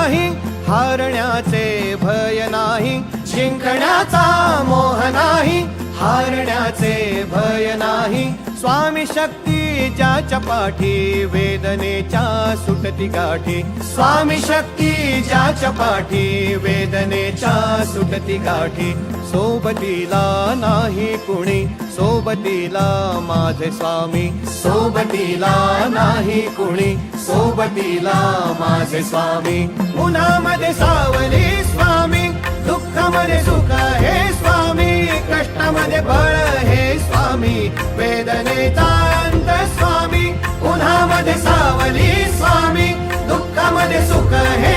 नाही, हारण्याचे भय नाही, जिंकण्याचा मोह नाही, हारण्याचे भय नाही. स्वामी शक्ती ज्याच्या पाठी, वेदनेच्या सुटती गाठी. स्वामी शक्ती ज्याच्या पाठी, वेदनेच्या सुटती गाठी. सोबतीला नाही कुणी, सोबतीला माझे स्वामी. सोबतीला नाही कुणी, सोबतीला माझे स्वामी. उन्हामध्ये सावली स्वामी, दुःखामध्ये सुख हे स्वामी, कष्टामध्ये बळ हे स्वामी, वेदनेचा अंत स्वामी. उन्हामध्ये सावली स्वामी, दुःखामध्ये सुख हे